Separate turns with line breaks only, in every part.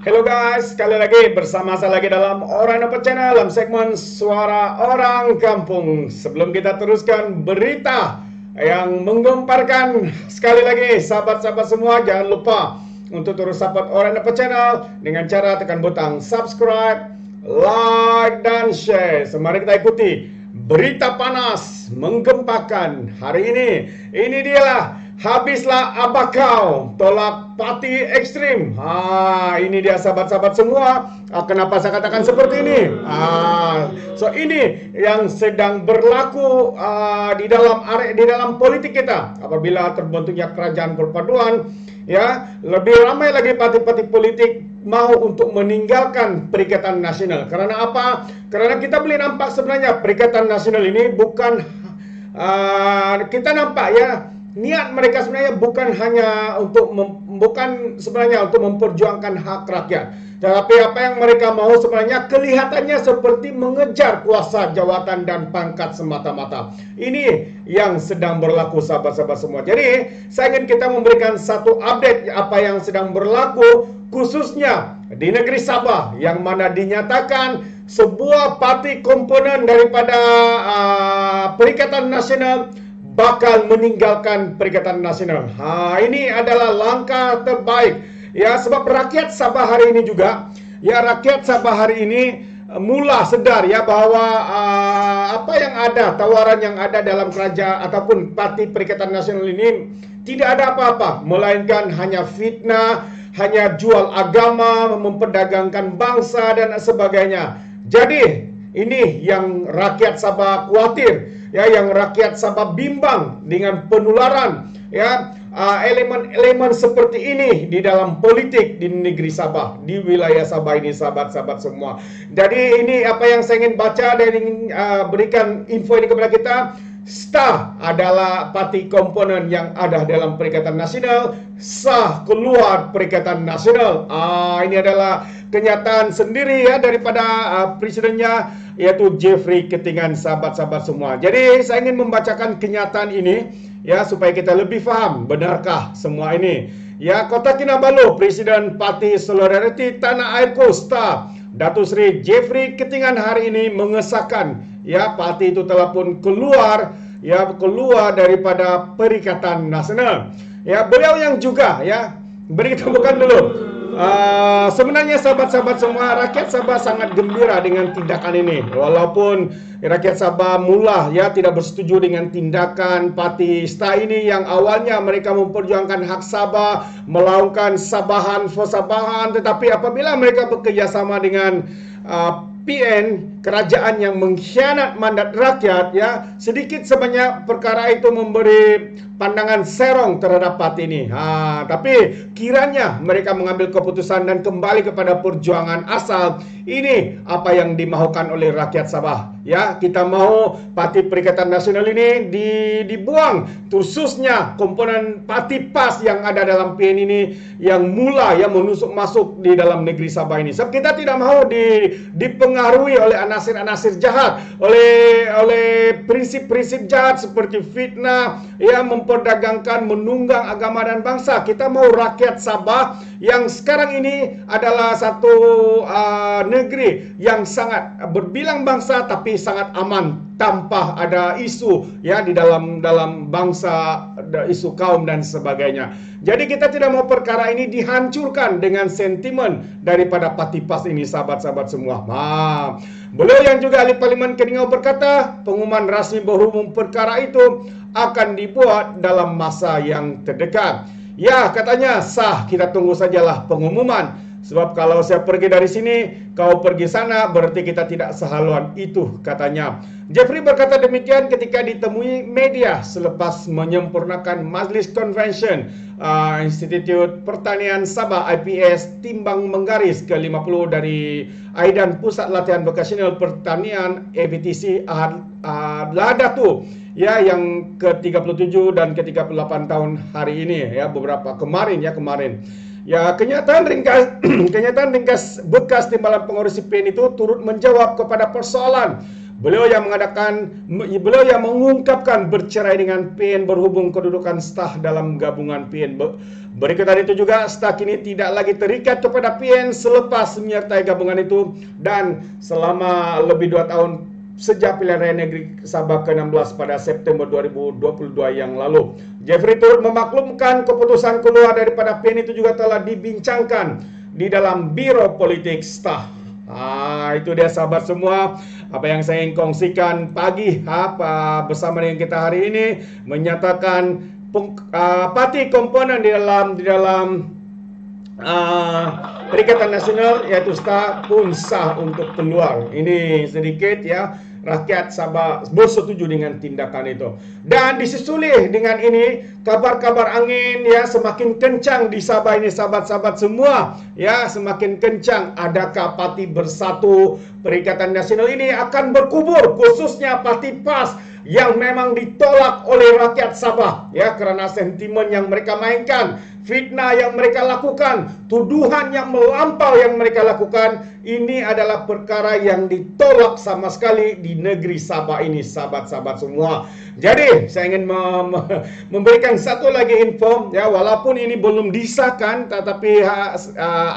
Hello guys, sekali lagi bersama saya lagi dalam Orang Dapat Channel dalam segmen Suara Orang Kampung. Sebelum kita teruskan berita yang menggemparkan, sekali lagi sahabat-sahabat semua jangan lupa untuk terus support Orang Dapat Channel dengan cara tekan butang subscribe, like dan share. Mari kita ikuti berita panas menggempakan hari ini. Ini dialah habislah abakau, tolak parti ekstrim. Ini dia sahabat-sahabat semua. Kenapa saya katakan seperti ini? So ini yang sedang berlaku di dalam politik kita. Apabila terbentuknya kerajaan perpaduan, ya lebih ramai lagi parti-parti politik mau untuk meninggalkan Perikatan Nasional. Karena apa? Karena kita boleh nampak sebenarnya Perikatan Nasional ini bukan kita nampak ya. Niat mereka sebenarnya bukan hanya untuk memperjuangkan hak rakyat, tetapi apa yang mereka mau sebenarnya kelihatannya seperti mengejar kuasa jawatan dan pangkat semata-mata. Ini yang sedang berlaku sahabat-sahabat semua. Jadi saya ingin kita memberikan satu update apa yang sedang berlaku khususnya di negeri Sabah, yang mana dinyatakan sebuah parti komponen daripada Perikatan Nasional bakal meninggalkan Perikatan Nasional. Ini adalah langkah terbaik ya, sebab rakyat Sabah hari ini juga ya, rakyat Sabah hari ini mula sedar ya bahwa apa yang ada, tawaran yang ada dalam kerajaan ataupun parti Perikatan Nasional ini tidak ada apa-apa, melainkan hanya fitnah, hanya jual agama, memperdagangkan bangsa dan sebagainya. Jadi ini yang rakyat Sabah khawatir ya, yang rakyat Sabah bimbang dengan penularan ya elemen-elemen seperti ini di dalam politik di negeri Sabah, di wilayah Sabah ini sahabat-sahabat semua. Jadi ini apa yang saya ingin baca dan ingin berikan info ini kepada kita. STA adalah parti komponen yang ada dalam Perikatan Nasional, sah keluar Perikatan Nasional. Ini adalah kenyataan sendiri ya daripada presidennya, yaitu Jeffrey Ketingan, sahabat-sahabat semua. Jadi saya ingin membacakan kenyataan ini ya supaya kita lebih faham benarkah semua ini. Ya, Kota Kinabalu, Presiden Parti Solidariti Tanah Airku STA, Datuk Seri Jeffrey Ketingan hari ini mengesahkan ya parti itu telah pun keluar daripada Perikatan Nasional. Ya, beliau yang juga ya beri kita bukan dulu. Sebenarnya sahabat-sahabat semua, rakyat Sabah sangat gembira dengan tindakan ini. Walaupun rakyat Sabah mula ya tidak bersetuju dengan tindakan parti STA ini yang awalnya mereka memperjuangkan hak Sabah, melakukan Sabahan for Sabahan, tetapi apabila mereka bekerjasama dengan PN, kerajaan yang mengkhianat mandat rakyat ya, sedikit sebanyak perkara itu memberi pandangan serong terhadap parti ini. Tapi kiranya mereka mengambil keputusan dan kembali kepada perjuangan asal. Ini apa yang dimaukan oleh rakyat Sabah. Ya, kita mau parti Perikatan Nasional ini dibuang, khususnya komponen parti PAS yang ada dalam PN ini yang mula ya menusuk masuk di dalam negeri Sabah ini. Sebab kita tidak mau dipengaruhi oleh anasir-anasir jahat, oleh prinsip-prinsip jahat seperti fitnah, ya memperdagangkan, menunggang agama dan bangsa. Kita mau rakyat Sabah yang sekarang ini adalah satu negeri yang sangat berbilang bangsa tapi sangat aman tanpa ada isu ya di dalam bangsa, isu kaum dan sebagainya. Jadi kita tidak mau perkara ini dihancurkan dengan sentimen daripada parti PAS ini sahabat-sahabat semua. Beliau yang juga ahli Parlimen Keningau berkata pengumuman rasmi berhubung perkara itu akan dibuat dalam masa yang terdekat. Ya, katanya sah, kita tunggu sajalah pengumuman. Sebab kalau saya pergi dari sini, kau pergi sana, berarti kita tidak sehaluan itu, katanya. Jeffrey berkata demikian ketika ditemui media selepas menyempurnakan Majlis Convention Institut Pertanian Sabah IPS Timbang Menggaris ke-50 dari Aidan Pusat Latihan Vokasional Pertanian AVTC Ladatu ya, yang ke-37 dan ke-38 tahun hari ini ya, kemarin. Ya, kenyataan ringkas bekas timbalan pengurus PN itu turut menjawab kepada persoalan Beliau yang mengungkapkan bercerai dengan PN berhubung kedudukan staf dalam gabungan PN. Berikutan itu juga, staf kini tidak lagi terikat kepada PN selepas menyertai gabungan itu dan selama lebih 2 tahun sejak pilihan raya negeri Sabah ke-16 pada September 2022 yang lalu. Jeffrey turut memaklumkan keputusan keluar daripada PN itu juga telah dibincangkan di dalam Biro Politik Staf. Itu dia sahabat semua, apa yang saya ingin kongsikan pagi bersama dengan kita hari ini, menyatakan parti komponen di dalam Perikatan Nasional yaitu STA pun sah untuk keluar. Ini sedikit ya, rakyat Sabah bersetuju dengan tindakan itu. Dan disusul dengan ini kabar-kabar angin ya semakin kencang di Sabah ini, sahabat-sahabat semua ya, semakin kencang. Adakah Parti Bersatu Perikatan Nasional ini akan berkubur, khususnya Parti PAS yang memang ditolak oleh rakyat Sabah ya, karena sentimen yang mereka mainkan, fitnah yang mereka lakukan, tuduhan yang melampau yang mereka lakukan. Ini adalah perkara yang ditolak sama sekali di negeri Sabah ini, sahabat-sahabat semua. Jadi saya ingin memberikan satu lagi info ya, walaupun ini belum disahkan, tetapi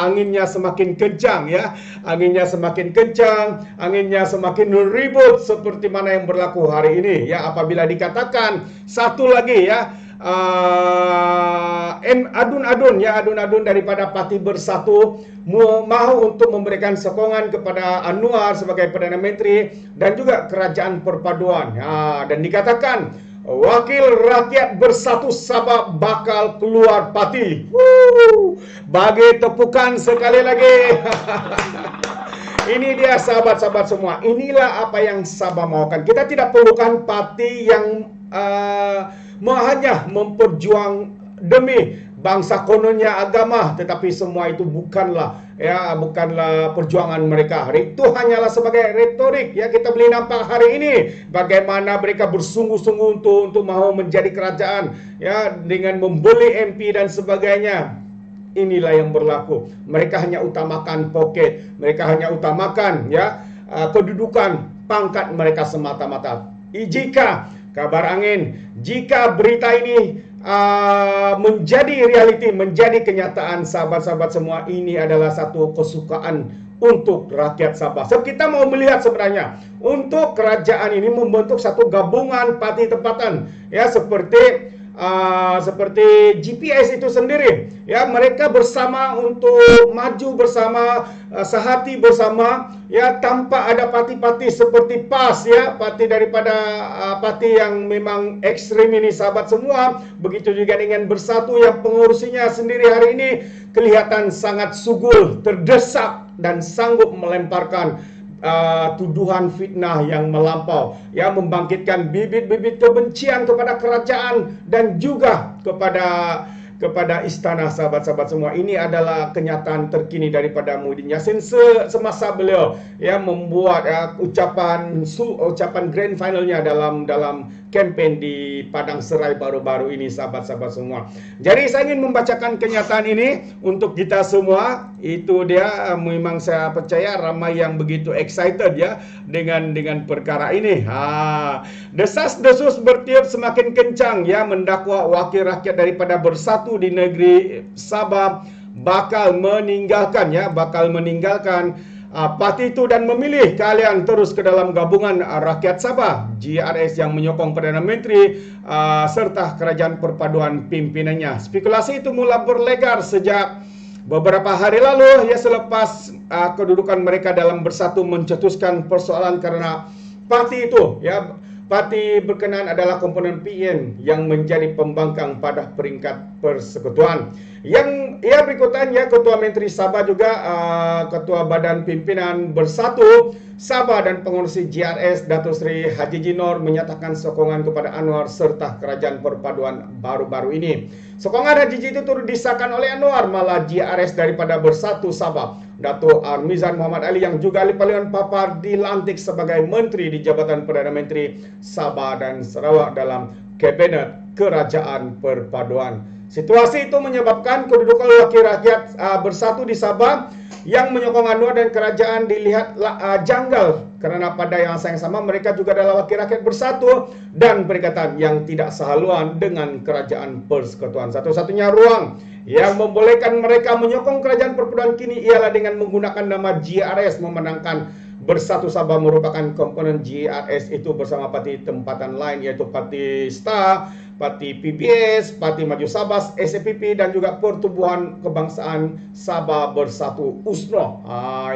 anginnya semakin kencang ya, anginnya semakin kencang, anginnya semakin ribut seperti mana yang berlaku hari ini ya, apabila dikatakan satu lagi ya, adun-adun daripada Parti Bersatu mau untuk memberikan sokongan kepada Anwar sebagai Perdana Menteri dan juga Kerajaan Perpaduan. Dan dikatakan Wakil Rakyat Bersatu Sabah bakal keluar parti. Bagi tepukan sekali lagi. Ini dia sahabat-sahabat semua. Inilah apa yang Sabah maukan. Kita tidak perlukan parti yang hanya memperjuang demi bangsa, kononnya agama, tetapi semua itu bukanlah perjuangan mereka. Itu hanyalah sebagai retorik ya. Kita boleh nampak hari ini bagaimana mereka bersungguh-sungguh untuk mau menjadi kerajaan ya, dengan membeli MP dan sebagainya. Inilah yang berlaku. Mereka hanya utamakan poket, mereka hanya utamakan ya kedudukan pangkat mereka semata-mata. Jika kabar angin, jika berita ini menjadi realiti, menjadi kenyataan, sahabat-sahabat semua, ini adalah satu kesukaan untuk rakyat Sabah. So, kita mau melihat sebenarnya untuk kerajaan ini membentuk satu gabungan parti tempatan ya, seperti GPS itu sendiri ya, mereka bersama untuk maju bersama, sehati bersama ya, tanpa ada parti-parti seperti PAS ya, parti daripada parti yang memang ekstrim ini, sahabat semua. Begitu juga dengan Bersatu yang pengurusinya sendiri hari ini kelihatan sangat sugul, terdesak dan sanggup melemparkan tuduhan fitnah yang melampau yang membangkitkan bibit-bibit kebencian kepada kerajaan dan juga kepada istana, sahabat-sahabat semua. Ini adalah kenyataan terkini daripada Muhyiddin Yassin semasa beliau ya membuat ucapan grand finalnya dalam kempen di Padang Serai baru-baru ini, sahabat-sahabat semua. Jadi saya ingin membacakan kenyataan ini untuk kita semua. Itu dia, memang saya percaya ramai yang begitu excited ya dengan perkara ini. Desas-desus bertiup semakin kencang ya, mendakwa wakil rakyat daripada Bersatu di negeri Sabah bakal meninggalkan parti itu dan memilih keahlian terus ke dalam gabungan rakyat Sabah GRS yang menyokong Perdana Menteri serta Kerajaan Perpaduan pimpinannya. Spekulasi itu mula berlegar sejak beberapa hari lalu ya, selepas kedudukan mereka dalam Bersatu mencetuskan persoalan karena parti itu ya, parti berkenaan adalah komponen PN yang menjadi pembangkang pada peringkat persekutuan. Yang berikutnya Ketua Menteri Sabah juga Ketua Badan Pimpinan Bersatu Sabah dan pengurusi GRS Datuk Seri Haji Jinor menyatakan sokongan kepada Anwar serta Kerajaan Perpaduan baru-baru ini. Sokongan Haji itu turut disahkan oleh Anwar, malah GRS daripada Bersatu Sabah Datuk Armizan Muhammad Ali yang juga ahli parlimen papar dilantik sebagai menteri di Jabatan Perdana Menteri Sabah dan Sarawak dalam Kabinet Kerajaan Perpaduan. Situasi itu menyebabkan kedudukan wakil rakyat Bersatu di Sabah yang menyokong Anwar dan kerajaan dilihat janggal karena pada yang sama mereka juga adalah wakil rakyat bersatu dan perikatan yang tidak sehaluan dengan kerajaan persekutuan. Satu-satunya ruang yang membolehkan mereka menyokong kerajaan perpaduan kini ialah dengan menggunakan nama GRS memenangkan Bersatu Sabah merupakan komponen GRS itu bersama parti tempatan lain yaitu Parti STAR, Parti PBS, Parti Maju Sabah, SPP dan juga Pertubuhan Kebangsaan Sabah Bersatu USNO.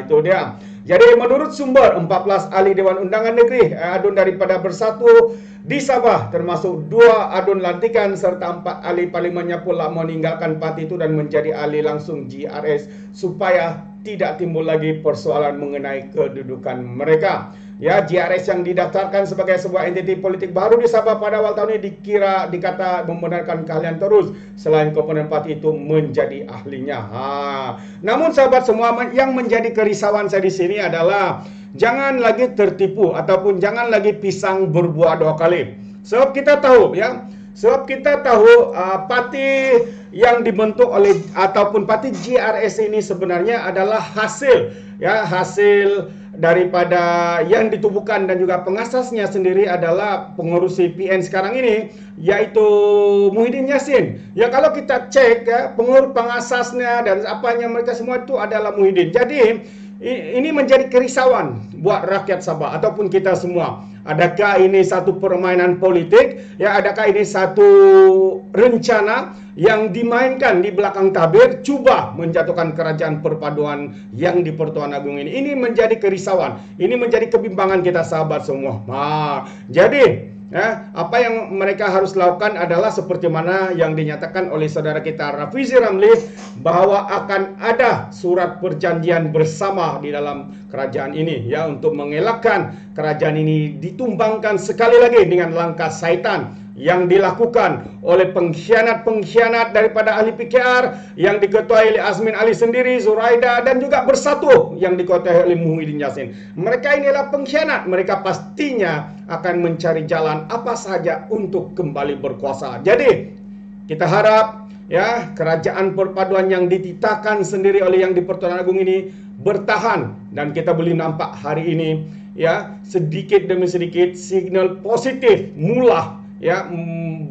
Itu dia. Jadi menurut sumber 14 ahli Dewan Undangan Negeri adun daripada Bersatu di Sabah termasuk 2 adun lantikan serta 4 ahli parlimennya pula meninggalkan parti itu dan menjadi ahli langsung GRS supaya tidak timbul lagi persoalan mengenai kedudukan mereka. Ya, GRS yang didaftarkan sebagai sebuah entiti politik baru di Sabah pada awal tahun ini dikata membenarkan keahlian terus selain komponen parti itu menjadi ahlinya. Namun sahabat semua, yang menjadi kerisauan saya di sini adalah jangan lagi tertipu ataupun jangan lagi pisang berbuah 2 kali. Sebab kita tahu ya, parti yang dibentuk oleh ataupun parti GRS ini sebenarnya adalah hasil daripada yang ditubuhkan dan juga pengasasnya sendiri adalah pengurus PN sekarang ini yaitu Muhyiddin Yassin. Ya kalau kita cek pengurus pengasasnya dan apanya mereka semua itu adalah Muhyiddin. Jadi ini menjadi kerisauan buat rakyat Sabah ataupun kita semua. Adakah ini satu permainan politik? Ya, adakah ini satu rencana yang dimainkan di belakang tabir cuba menjatuhkan kerajaan perpaduan yang di Pertuan Agung ini? Ini menjadi kerisauan. Ini menjadi kebimbangan kita sahabat semua. Jadi apa yang mereka harus lakukan adalah seperti mana yang dinyatakan oleh saudara kita Rafizi Ramli bahwa akan ada surat perjanjian bersama di dalam kerajaan ini ya untuk mengelakkan kerajaan ini ditumbangkan sekali lagi dengan langkah syaitan yang dilakukan oleh pengkhianat-pengkhianat daripada ahli PKR yang diketuai oleh Azmin Ali sendiri, Zuraida dan juga Bersatu yang diketuai oleh Muhyiddin Yassin. Mereka inilah pengkhianat, mereka pastinya akan mencari jalan apa saja untuk kembali berkuasa. Jadi kita harap ya kerajaan perpaduan yang dititahkan sendiri oleh yang di Pertuan Agung ini bertahan dan kita boleh nampak hari ini ya sedikit demi sedikit signal positif mula ya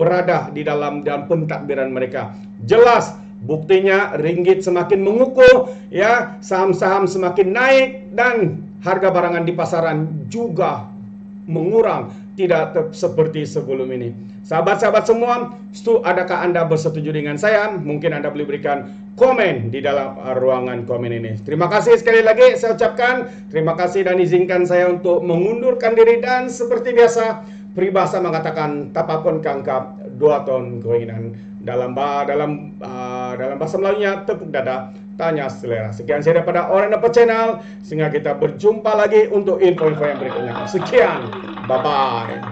berada di dalam pentadbiran mereka. Jelas buktinya ringgit semakin mengukuh ya, saham-saham semakin naik dan harga barangan di pasaran juga mengurang, tidak seperti sebelum ini. Sahabat-sahabat semua, adakah Anda bersetuju dengan saya? Mungkin Anda boleh berikan komen di dalam ruangan komen ini. Terima kasih sekali lagi saya ucapkan. Terima kasih dan izinkan saya untuk mengundurkan diri dan seperti biasa peribahasa mengatakan tapapun kangkap 2 ton keinginan. Dalam bahasa Melayunya tepuk dada, tanya selera. Sekian saya daripada Orang Dapat Channel, sehingga kita berjumpa lagi untuk info-info yang berikutnya. Sekian, bye-bye.